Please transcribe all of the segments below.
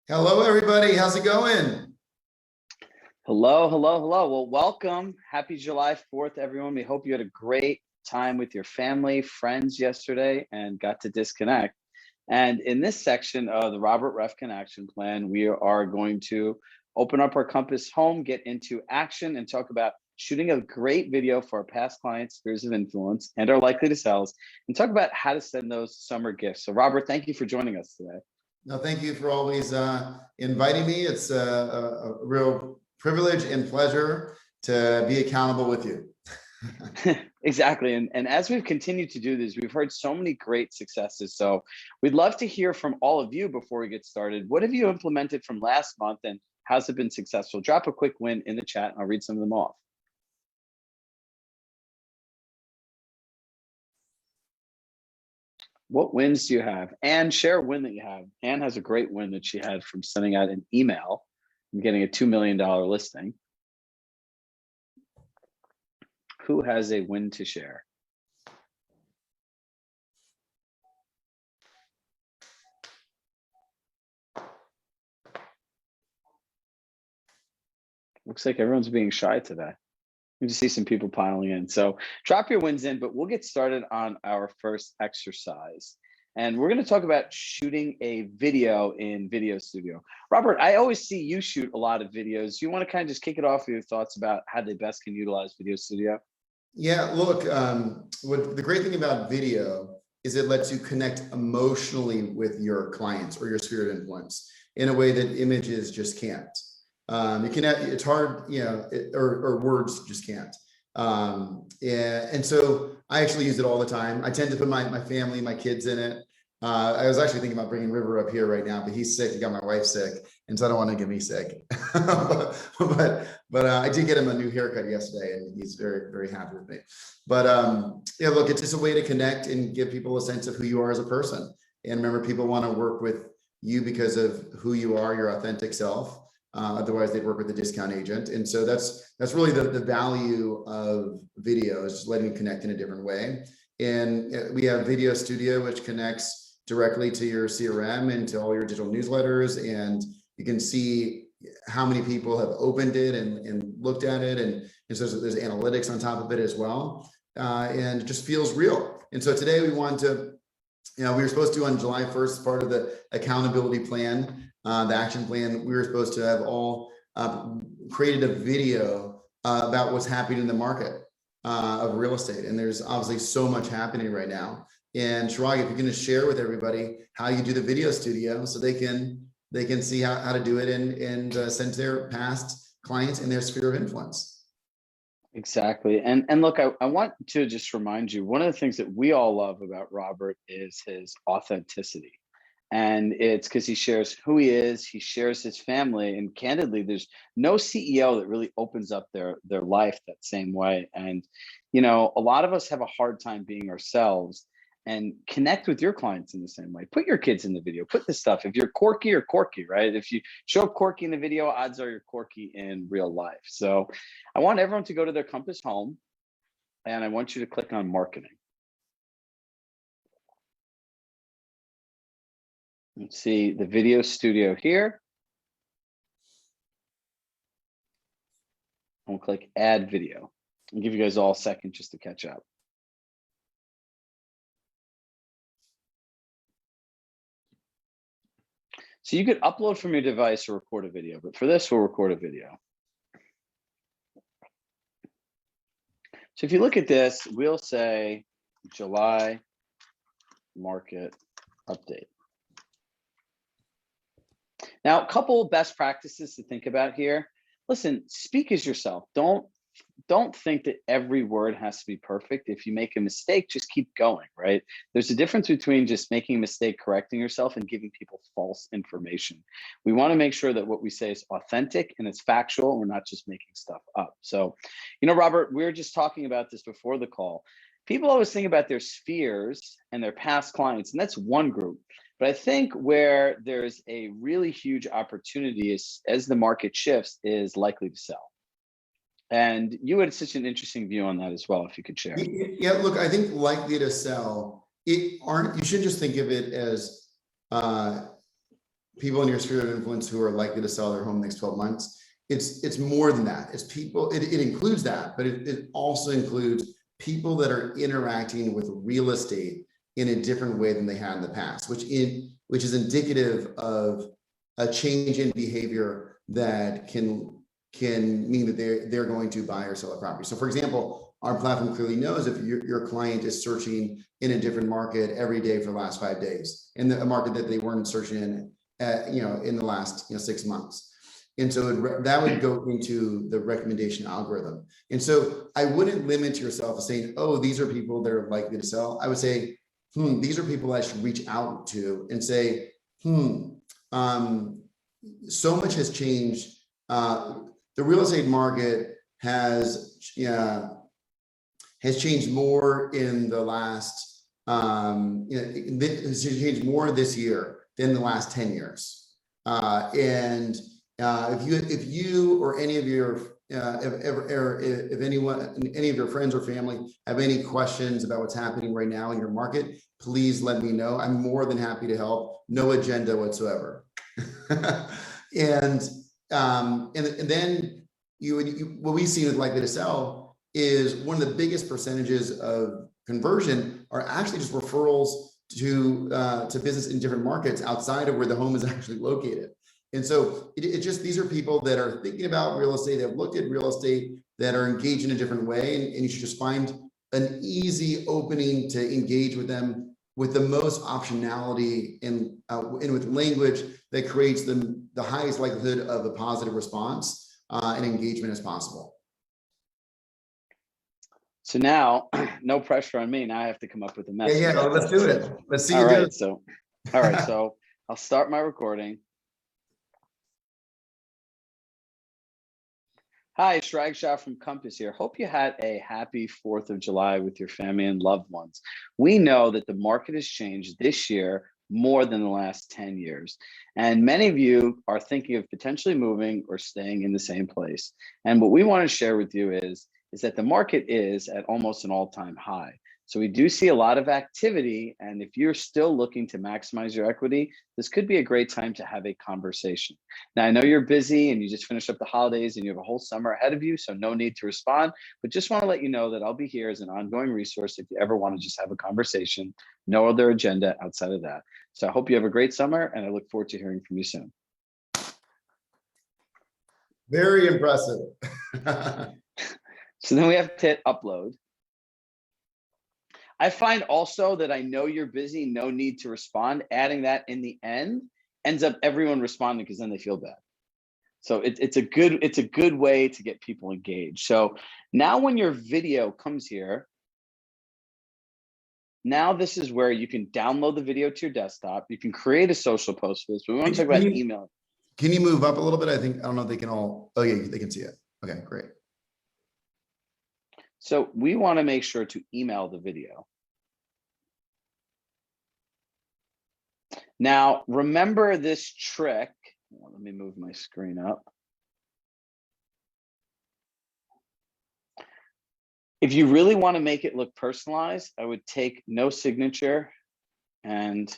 Hello, everybody. How's it going? Hello, hello, hello. Well, welcome. Happy July 4th, everyone. We hope you had a great time with your family, friends yesterday and got to disconnect. And in this section of the Robert Refkin Action Plan, we are going to open up our compass home, get into action, and talk about shooting a great video for our past clients, spheres of influence, and our likely to sells, and talk about how to send those summer gifts. So, Robert, thank you for joining us today. No, thank you for always inviting me. It's a real privilege and pleasure to be accountable with you. Exactly. And as we've continued to do this, we've heard so many great successes. So we'd love to hear from all of you before we get started. What have you implemented from last month and how's it been successful? Drop a quick win in the chat and I'll read some of them off. What wins do you have? Anne, share a win that you have. Anne has a great win that she had from sending out an email and getting a $2 million listing. Who has a win to share? Looks like everyone's being shy today. We just see some people piling in. So drop your wins in, but we'll get started on our first exercise. And we're going to talk about shooting a video in Video Studio. Robert, I always see you shoot a lot of videos. You want to kind of just kick it off with your thoughts about how they best can utilize Video Studio? Yeah, look, what the great thing about video is it lets you connect emotionally with your clients or your sphere of influence in a way that images just can't. You can have, it's hard, you know, or words just can't. And so I actually use it all the time. I tend to put my family, my kids in it. I was actually thinking about bringing River up here right now, but he's sick. He got my wife sick, and so I don't want to get me sick. but I did get him a new haircut yesterday, and he's very, very happy with me. But yeah, look, it's just a way to connect and give people a sense of who you are as a person. And remember, people want to work with you because of who you are, your authentic self. Otherwise, they'd work with a discount agent. And so that's really the value of video, is just letting you connect in a different way. And we have Video Studio, which connects directly to your CRM and to all your digital newsletters. And you can see how many people have opened it and looked at it. And so there's analytics on top of it as well. And it just feels real. And so today we want to, we were supposed to on July 1st, part of the accountability plan, the action plan, we were supposed to have all created a video about what's happening in the market of real estate. And there's obviously so much happening right now. And Chirag, if you're going to share with everybody how you do the Video Studio so they can see how to do it and send to their past clients in their sphere of influence. Exactly. And look, I want to just remind you, one of the things that we all love about Robert is his authenticity. And it's because he shares who he is, he shares his family, and candidly, there's no CEO that really opens up their life that same way. And, you know, a lot of us have a hard time being ourselves and connect with your clients in the same way. Put your kids in the video, put this stuff. If you're quirky, you're quirky, right? If you show up quirky in the video, odds are you're quirky in real life. So I want everyone to go to their compass home and I want you to click on marketing. Let's see the Video Studio here. And we'll click add video. I'll give you guys all a second just to catch up. So you could upload from your device or record a video, but for this, we'll record a video. So if you look at this, we'll say July market update. Now, a couple best practices to think about here. Listen, speak as yourself. Don't think that every word has to be perfect. If you make a mistake, just keep going, right? There's a difference between just making a mistake, correcting yourself, and giving people false information. We want to make sure that what we say is authentic and it's factual, and we're not just making stuff up. So, you know, Robert, we were just talking about this before the call. People always think about their spheres and their past clients, and that's one group. But I think where there's a really huge opportunity is, as the market shifts, is likely to sell. And you had such an interesting view on that as well, if you could share. Yeah, look, I think likely to sell, you shouldn't just think of it as people in your sphere of influence who are likely to sell their home next 12 months. It's more than that. It's people, it includes that, but it also includes people that are interacting with real estate in a different way than they had in the past, which is indicative of a change in behavior that can mean that they're going to buy or sell a property. So for example, our platform clearly knows if your client is searching in a different market every day for the last 5 days, in a market that they weren't searching in, in the last 6 months. And so that would go into the recommendation algorithm. And so I wouldn't limit yourself to saying, oh, these are people that are likely to sell. I would say, these are people I should reach out to and say, so much has changed. The real estate market has changed more in the last, has changed more this year than the last 10 years. If you or any of your if anyone, any of your friends or family have any questions about what's happening right now in your market, please let me know. I'm more than happy to help. No agenda whatsoever. And then what we've seen with likely to sell is one of the biggest percentages of conversion are actually just referrals to business in different markets outside of where the home is actually located. And so it just, these are people that are thinking about real estate, that have looked at real estate, that are engaged in a different way. And you should just find an easy opening to engage with them with the most optionality and with language that creates the highest likelihood of a positive response and engagement as possible. So now, no pressure on me. Now I have to come up with a message. Yeah, let's do it. Let's see. All right, so I'll start my recording. Hi, Chirag Shah from Compass here. Hope you had a happy 4th of July with your family and loved ones. We know that the market has changed this year more than the last 10 years. And many of you are thinking of potentially moving or staying in the same place. And what we want to share with you is that the market is at almost an all-time high. So we do see a lot of activity. And if you're still looking to maximize your equity, this could be a great time to have a conversation. Now, I know you're busy and you just finished up the holidays and you have a whole summer ahead of you, so no need to respond, but just want to let you know that I'll be here as an ongoing resource if you ever want to just have a conversation. No other agenda outside of that. So I hope you have a great summer and I look forward to hearing from you soon. Very impressive. So then we have to hit upload. I find also that I know you're busy, no need to respond. Adding that in the end ends up everyone responding because then they feel bad. So it's a good way to get people engaged. So now when your video comes here, now this is where you can download the video to your desktop. You can create a social post for this, but we want to talk about email. Can you move up a little bit? I don't know if they can all, oh yeah, they can see it. Okay, great. So we want to make sure to email the video. Now, remember this trick. Let me move my screen up. If you really want to make it look personalized, I would take no signature and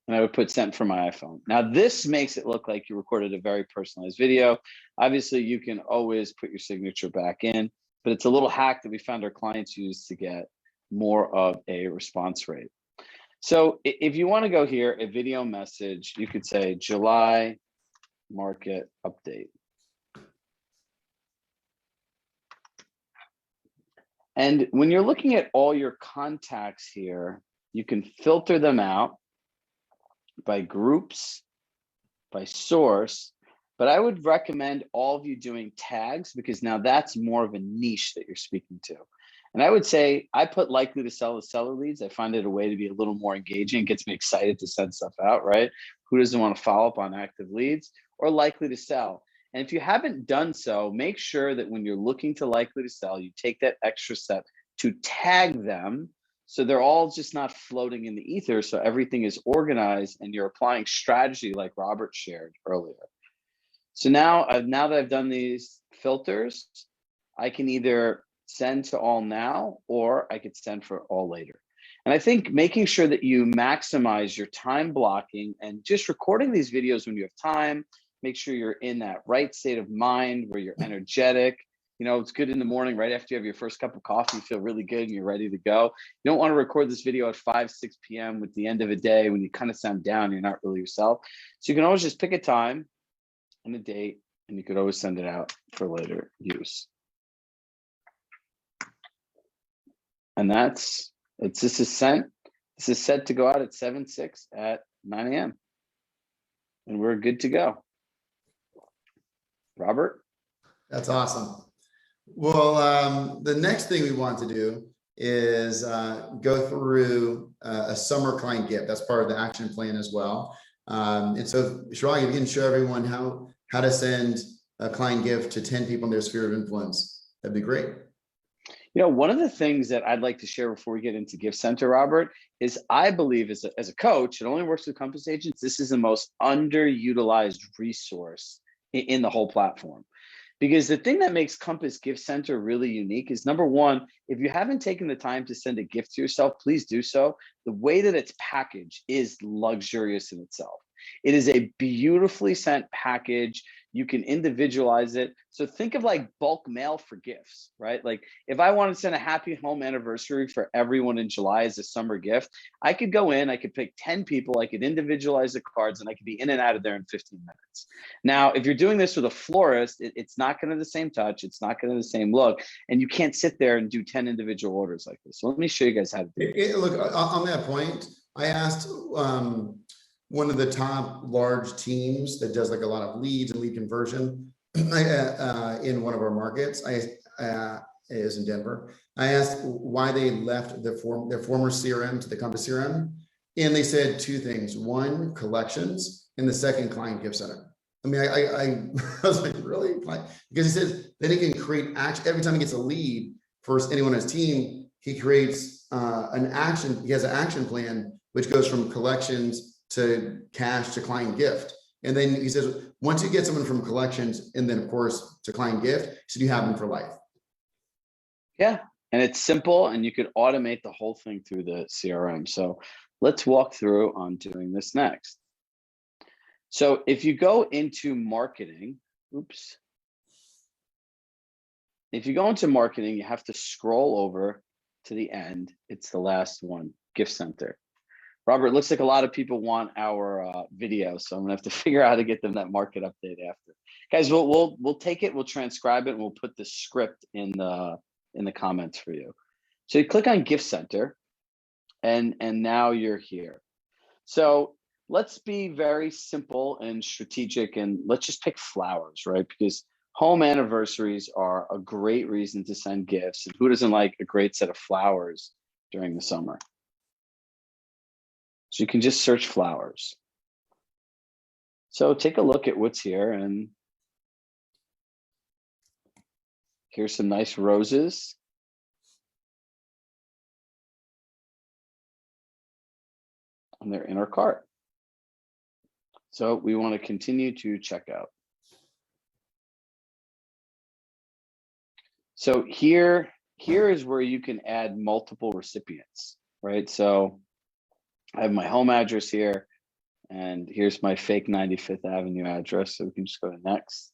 I would put sent from my iPhone. Now, this makes it look like you recorded a very personalized video. Obviously, you can always put your signature back in, but it's a little hack that we found our clients use to get more of a response rate. So if you want to go here, a video message, you could say July market update. And when you're looking at all your contacts here, you can filter them out by groups, by source, but I would recommend all of you doing tags because now that's more of a niche that you're speaking to. And I would say I put likely to sell as seller leads. I find it a way to be a little more engaging. It gets me excited to send stuff out, right? Who doesn't want to follow up on active leads? Or likely to sell. And if you haven't done so, make sure that when you're looking to likely to sell, you take that extra step to tag them so they're all just not floating in the ether. So everything is organized and you're applying strategy like Robert shared earlier. So now that I've done these filters, I can either send to all now, or I could send for all later. And I think making sure that you maximize your time blocking and just recording these videos when you have time, make sure you're in that right state of mind where you're energetic. You know, it's good in the morning, right after you have your first cup of coffee, you feel really good and you're ready to go. You don't want to record this video at 5, 6 p.m. with the end of a day when you kind of sound down, you're not really yourself. So you can always just pick a time and a date, and you could always send it out for later use. And this is set to go out at 7/6 at 9 a.m. And we're good to go. Robert? That's awesome. Well, the next thing we want to do is go through a summer client gift. That's part of the action plan as well. And so, Chirag, if you can show everyone how to send a client gift to 10 people in their sphere of influence, that'd be great. You know, one of the things that I'd like to share before we get into Gift Center, Robert, is I believe as a coach, it only works with Compass agents. This is the most underutilized resource in the whole platform. Because the thing that makes Compass Gift Center really unique is, number one, if you haven't taken the time to send a gift to yourself, please do so. The way that it's packaged is luxurious in itself. It is a beautifully sent package. You can individualize it. So think of like bulk mail for gifts, right? Like if I wanted to send a happy home anniversary for everyone in July as a summer gift, I could go in, I could pick 10 people, I could individualize the cards, and I could be in and out of there in 15 minutes. Now, if you're doing this with a florist, it's not going to have the same touch. It's not going to have the same look. And you can't sit there and do 10 individual orders like this. So let me show you guys how to do it. Look, on that point, I asked one of the top large teams that does like a lot of leads and lead conversion in one of our markets. Is in Denver. I asked why they left their former CRM to the Compass CRM, and they said two things: one, collections, and the second, client gift center. I mean, I was like, really? Because he says then he can create action every time he gets a lead for anyone on his team. He creates an action. He has an action plan which goes from collections to cash to client gift. And then he says, once you get someone from collections and then of course to client gift, so you have them for life. Yeah, and it's simple and you could automate the whole thing through the CRM. So let's walk through on doing this next. So if you go into marketing, if you go into marketing, you have to scroll over to the end. It's the last one, Gift Center. Robert, it looks like a lot of people want our video, so I'm gonna have to figure out how to get them that market update after. Guys, we'll take it, we'll transcribe it, and we'll put the script in the comments for you. So you click on Gift Center, and now you're here. So let's be very simple and strategic, and let's just pick flowers, right? Because home anniversaries are a great reason to send gifts, and who doesn't like a great set of flowers during the summer? So you can just search flowers. So take a look at what's here, and here's some nice roses. And they're in our cart. So we want to continue to check out. So here is where you can add multiple recipients, right? So I have my home address here, and here's my fake 95th Avenue address. So we can just go to next.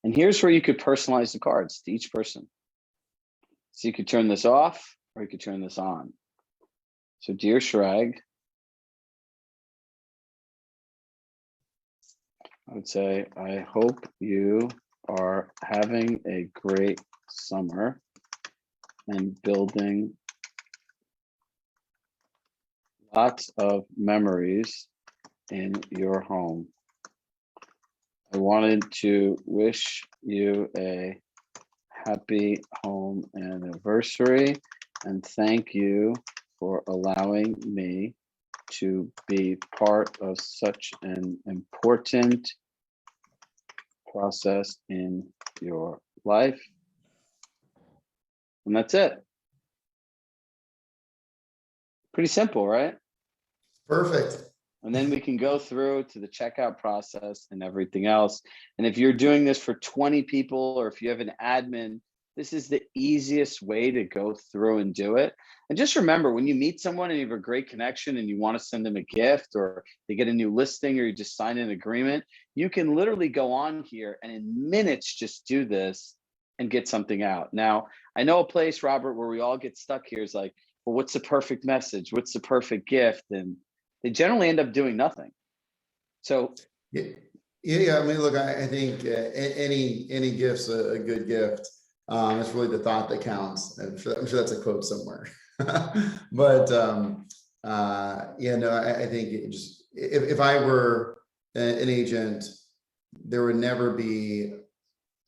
And here's where you could personalize the cards to each person. So you could turn this off or you could turn this on. So dear Chirag, I would say, I hope you are having a great summer and building lots of memories in your home. I wanted to wish you a happy home anniversary and thank you for allowing me to be part of such an important process in your life. And that's it. Pretty simple, right? Perfect. And then we can go through to the checkout process and everything else. And if you're doing this for 20 people, or if you have an admin, this is the easiest way to go through and do it. And just remember, when you meet someone and you have a great connection and you want to send them a gift, or they get a new listing, or you just sign an agreement, you can literally go on here and in minutes just do this and get something out. Now, I know a place, Robert, where we all get stuck here is like, well, what's the perfect message? What's the perfect gift? And they generally end up doing nothing. So yeah. I mean, look, I think any gift's a good gift. It's really the thought that counts. I'm sure that's a quote somewhere. But yeah, no, I think it just, if I were an agent, there would never be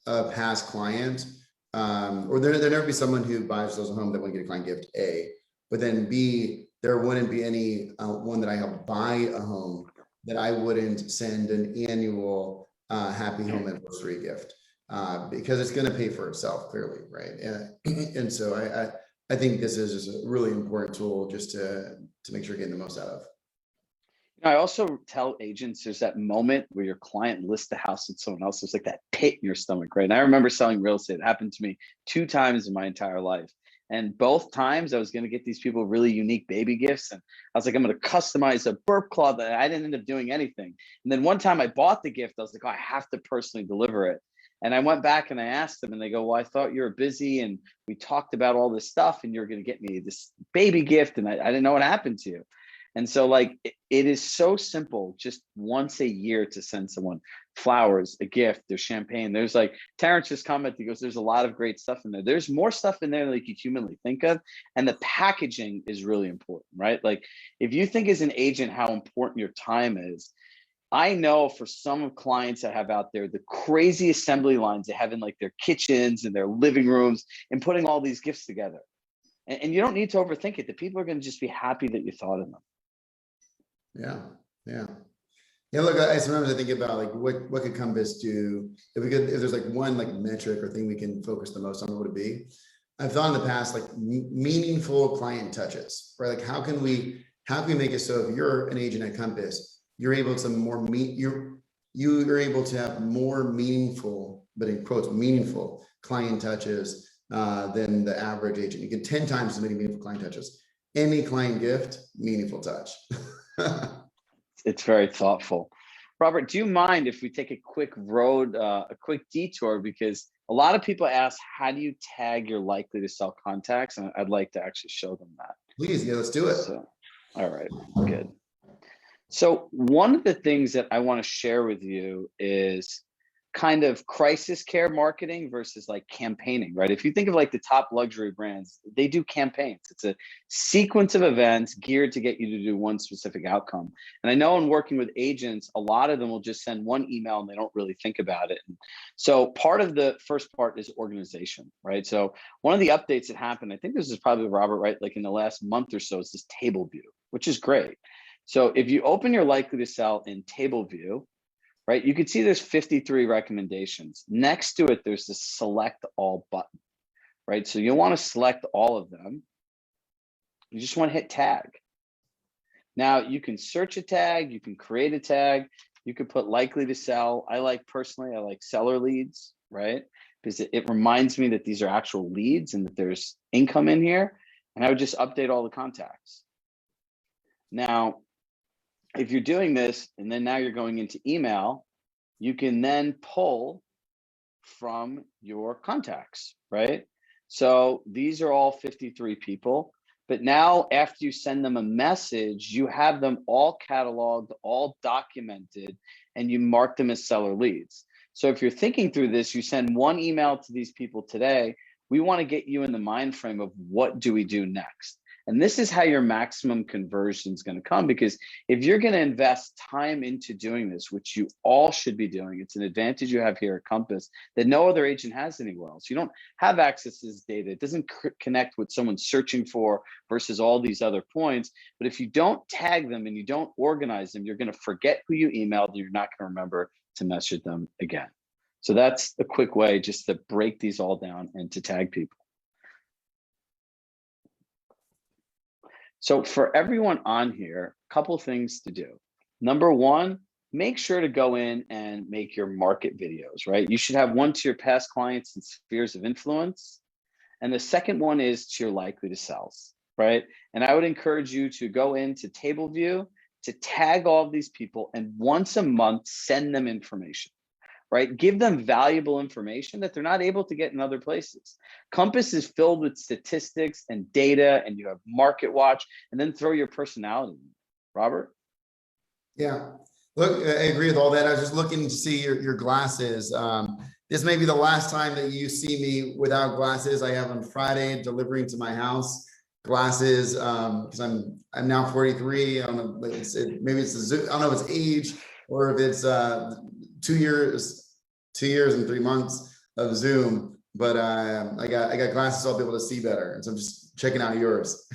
a past client, or there'd never be someone who buys those a home that wouldn't get a client gift, A, but then B, there wouldn't be any one that I help buy a home that I wouldn't send an annual happy home anniversary gift, because it's going to pay for itself clearly, right? And so I think this is just a really important tool just to make sure you're getting the most out of. I also tell agents there's that moment where your client lists the house with someone else. There's like that pit in your stomach, right? And I remember selling real estate. It happened to me 2 times in my entire life. And both times I was going to get these people really unique baby gifts. And I was like, I'm going to customize a burp cloth. That I didn't end up doing anything. And then one time I bought the gift, I was like, oh, I have to personally deliver it. And I went back and I asked them, and they go, well, I thought you were busy and we talked about all this stuff and you're going to get me this baby gift. And I didn't know what happened to you. And so like, it is so simple, just once a year to send someone flowers, a gift, there's champagne. There's like, Terrence just commented, he goes, there's a lot of great stuff in there. There's more stuff in there than you could humanly think of. And the packaging is really important, right? Like if you think as an agent, how important your time is, I know for some clients I have out there, the crazy assembly lines they have in like their kitchens and their living rooms and putting all these gifts together. And you don't need to overthink it. The people are going to just be happy that you thought of them. Yeah. Look, sometimes I think about like what could Compass do if there's like one like metric or thing we can focus the most on, what would it be? I've thought in the past like meaningful client touches, right? Like how can we make it so if you're an agent at Compass, you're able to you're able to have more meaningful, but in quotes, meaningful client touches than the average agent. You get 10 times as many meaningful client touches. Any client gift, meaningful touch. It's very thoughtful. Robert, do you mind if we take a quick detour? Because a lot of people ask, how do you tag your likely to sell contacts? And I'd like to actually show them that. Please, yeah, let's do it. So, all right, good. So one of the things that I want to share with you is kind of crisis care marketing versus like campaigning, right? If you think of like the top luxury brands, they do campaigns. It's a sequence of events geared to get you to do one specific outcome. And I know in working with agents, a lot of them will just send one email and they don't really think about it. And so part of the first part is organization, right? So one of the updates that happened, I think this is probably Robert, right? Like in the last month or so, is this table view, which is great. So if you open your likely to sell in table view, right, you can see there's 53 recommendations. Next to it, there's this select all button, right? So you'll want to select all of them. You just want to hit tag. Now you can search a tag, you can create a tag, you could put likely to sell. I like seller leads, right? Because it reminds me that these are actual leads and that there's income in here. And I would just update all the contacts. Now, if you're doing this and then now you're going into email, you can then pull from your contacts, right? So these are all 53 people, but now after you send them a message, you have them all cataloged, all documented, and you mark them as seller leads. So if you're thinking through this, you send one email to these people today, we want to get you in the mind frame of what do we do next? And this is how your maximum conversion is going to come, because if you're going to invest time into doing this, which you all should be doing, it's an advantage you have here at Compass that no other agent has anywhere else. You don't have access to this data. It doesn't connect what someone's searching for versus all these other points. But if you don't tag them and you don't organize them, you're going to forget who you emailed and you're not going to remember to message them again. So that's a quick way just to break these all down and to tag people. So for everyone on here, a couple things to do. Number one, make sure to go in and make your market videos, right? You should have one to your past clients and spheres of influence. And the second one is to your likely to sells, right? And I would encourage you to go into table view, to tag all of these people, and once a month, send them information, right? Give them valuable information that they're not able to get in other places. Compass is filled with statistics and data, and you have Market Watch, and then throw your personality in. Robert? Yeah, look, I agree with all that. I was just looking to see your glasses. This may be the last time that you see me without glasses. I have on Friday delivering to my house glasses because I'm now 43. I don't know, maybe it's I don't know if it's age or if it's 2 years and 3 months of Zoom. But I got glasses, so I'll be able to see better. And so I'm just checking out yours.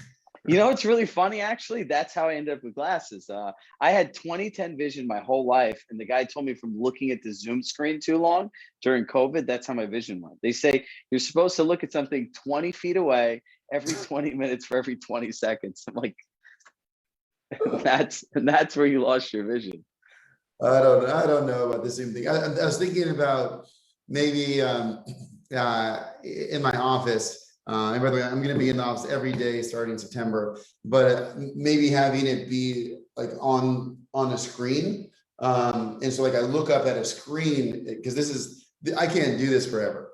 You know, it's really funny, actually. That's how I ended up with glasses. I had 20/10 vision my whole life. And the guy told me from looking at the Zoom screen too long during COVID, that's how my vision went. They say you're supposed to look at something 20 feet away every 20 minutes for every 20 seconds. I'm like, that's where you lost your vision. I don't know about the Zoom thing. I was thinking about maybe in my office. And by the way, I'm going to be in the office every day starting September, but maybe having it be like on a screen. And so like I look up at a screen because I can't do this forever.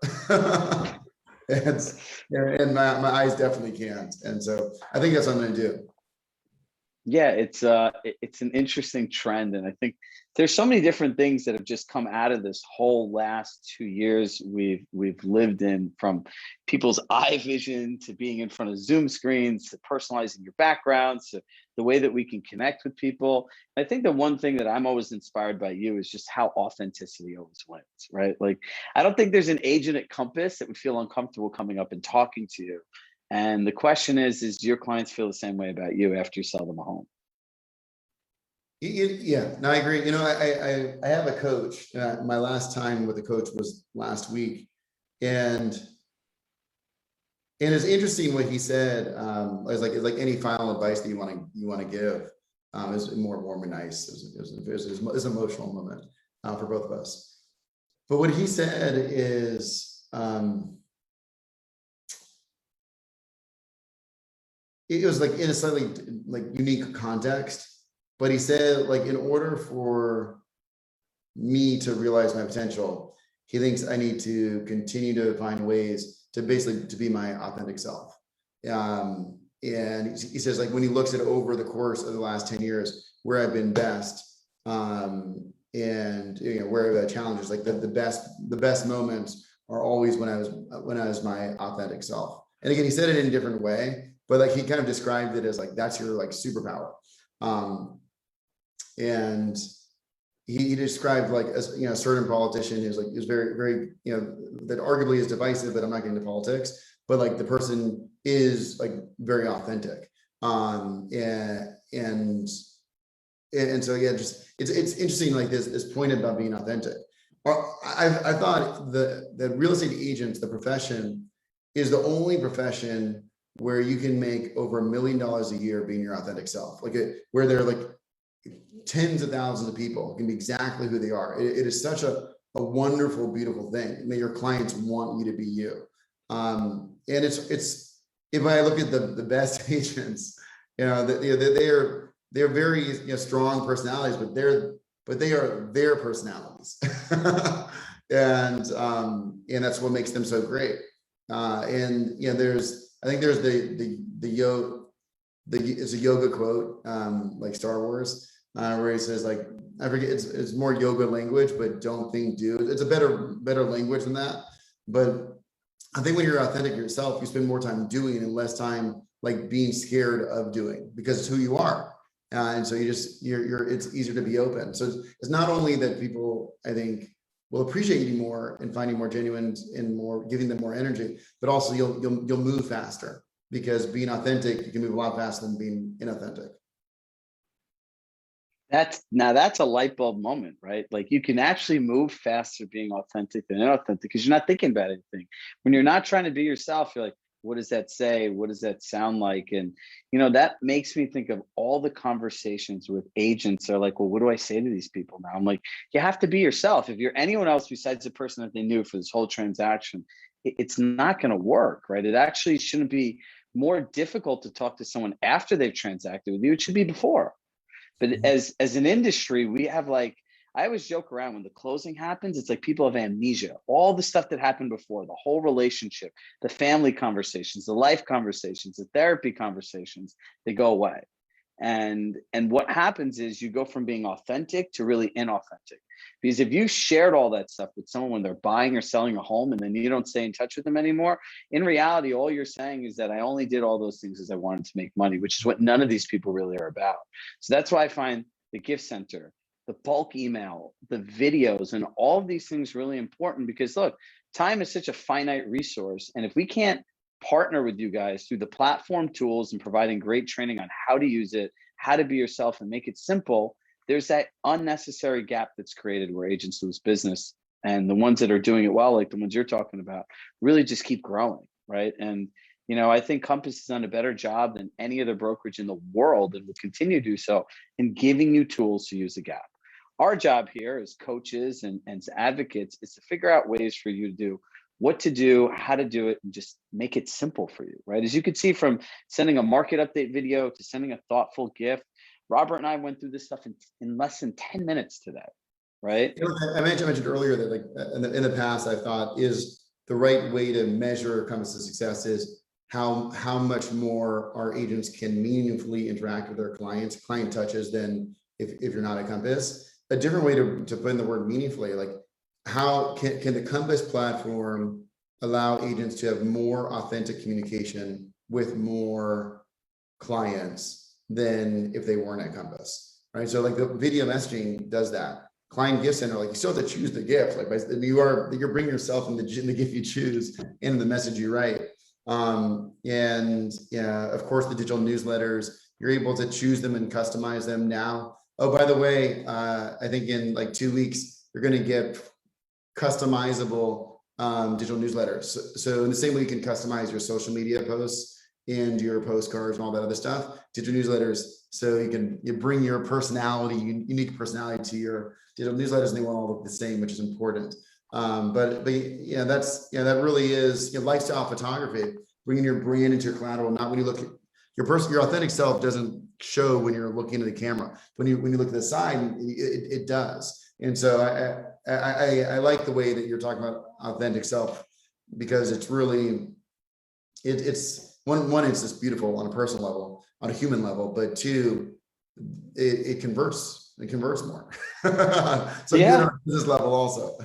and my eyes definitely can't. And so I think that's what I'm going to do. Yeah, it's an interesting trend, and I think there's so many different things that have just come out of this whole last 2 years we've lived in, from people's eye vision to being in front of Zoom screens to personalizing your backgrounds to the way that we can connect with people. I think the one thing that I'm always inspired by you is just how authenticity always wins, right? Like, I don't think there's an agent at Compass that would feel uncomfortable coming up and talking to you. And the question is do your clients feel the same way about you after you sell them a home? Yeah, no, I agree. You know, I have a coach. My last time with a coach was last week, and it's interesting what he said. It's like any final advice that you want to give is more warm and nice. It was an emotional moment for both of us. But what he said is. It was like in a slightly like unique context, but he said like in order for me to realize my potential, he thinks I need to continue to find ways to basically to be my authentic self. And he says like when he looks at over the course of the last 10 years where I've been best, and you know where I've had challenges, like the best moments are always when I was my authentic self. And again, he said it in a different way, but like he kind of described it as like that's your like superpower. And he described like as a certain politician who's very, very, that arguably is divisive, but I'm not getting into politics, but like the person is like very authentic. And so yeah, just it's interesting, like this point about being authentic. I thought the real estate agents, the profession, is the only profession where you can make over $1 million a year being your authentic self, where there are like tens of thousands of people can be exactly who they are. It is such a wonderful, beautiful thing that your clients want you to be you. And it's if I look at the best agents, they're very strong personalities, but they are their personalities, and that's what makes them so great. And I think there's it's a yoga quote, like Star Wars, where he says like, I forget, it's more yoga language, but don't think, do. It's a better language than that. But I think when you're authentic yourself, you spend more time doing and less time like being scared of doing, because it's who you are. And so it's easier to be open. So it's not only that people, I think, will appreciate you more and find you more genuine and more giving them more energy, but also you'll move faster, because being authentic, you can move a lot faster than being inauthentic. That's a light bulb moment, right? Like you can actually move faster being authentic than inauthentic because you're not thinking about anything. When you're not trying to be yourself, you're like, What does that say? What does that sound like? And, that makes me think of all the conversations with agents. They're like, well, what do I say to these people now? I'm like, you have to be yourself. If you're anyone else besides the person that they knew for this whole transaction, it's not going to work, right? It actually shouldn't be more difficult to talk to someone after they've transacted with you. It should be before. But as an industry, we have like, I always joke around when the closing happens, it's like people have amnesia. All the stuff that happened before, the whole relationship, the family conversations, the life conversations, the therapy conversations, they go away. And what happens is you go from being authentic to really inauthentic. Because if you shared all that stuff with someone when they're buying or selling a home and then you don't stay in touch with them anymore, in reality, all you're saying is that I only did all those things because I wanted to make money, which is what none of these people really are about. So that's why I find the gift center, the bulk email, the videos, and all of these things really important, because look, time is such a finite resource. And if we can't partner with you guys through the platform tools and providing great training on how to use it, how to be yourself and make it simple, there's that unnecessary gap that's created where agents lose business. And the ones that are doing it well, like the ones you're talking about, really just keep growing, right? And I think Compass has done a better job than any other brokerage in the world and will continue to do so in giving you tools to use the gap. Our job here as coaches and as advocates is to figure out ways for you to do what to do, how to do it, and just make it simple for you, right? As you can see, from sending a market update video to sending a thoughtful gift, Robert and I went through this stuff in less than 10 minutes today, right? I mentioned earlier that like in the past, I thought is the right way to measure Compass's success is how much more our agents can meaningfully interact with their client touches than if you're not at Compass. A different way to put in the word meaningfully, like how can the Compass platform allow agents to have more authentic communication with more clients than if they weren't at Compass, right? So like the video messaging does that. Client gift center, like you still have to choose the gift, like you're bringing yourself in the gift you choose and the message you write. And yeah, of course, the digital newsletters, you're able to choose them and customize them now. Oh, by the way, I think in like 2 weeks, you're going to get customizable digital newsletters. So in the same way you can customize your social media posts and your postcards and all that other stuff, digital newsletters, so you bring your personality, unique personality to your digital newsletters, and they won't all look the same, which is important. But yeah, that really is lifestyle photography, bringing your brand into your collateral. Not when you look at your authentic self doesn't show when you're looking at the camera. When you look at the side, it does. And so I like the way that you're talking about authentic self, because it's really it's one, it's just beautiful on a personal level, on a human level, but two, it converts more. So yeah, on a business level also.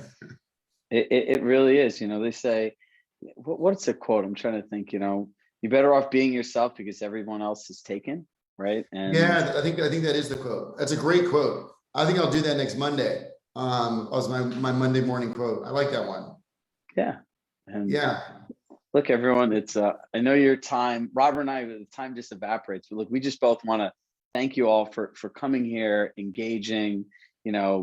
It really is. They say, what's a quote? I'm trying to think. You're better off being yourself because everyone else is taken, right? And yeah, I think that is the quote. That's a great quote. I think I'll do that next Monday. As my Monday morning quote. I like that one. Yeah. And yeah. Look, everyone, it's I know your time, Robert and I, the time just evaporates, but look, we just both want to thank you all for coming here, engaging,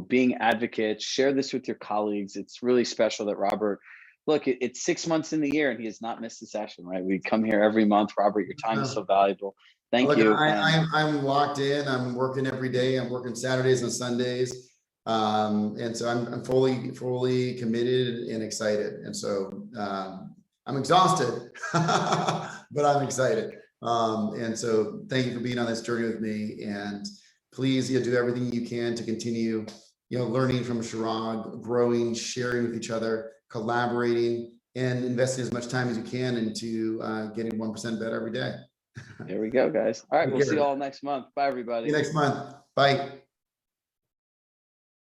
being advocates. Share this with your colleagues. It's really special that Robert, look, it's 6 months in the year and he has not missed a session, right? We come here every month. Robert, your time is so valuable. Thank you. I'm locked in. I'm working every day. I'm working Saturdays and Sundays. And so I'm fully committed and excited. And so I'm exhausted, but I'm excited. And so thank you for being on this journey with me. And please do everything you can to continue, learning from Chirag, growing, sharing with each other, collaborating, and investing as much time as you can into getting 1% better every day. There we go, guys. All right, we'll see you all next month. Bye, everybody. See you next month. Bye.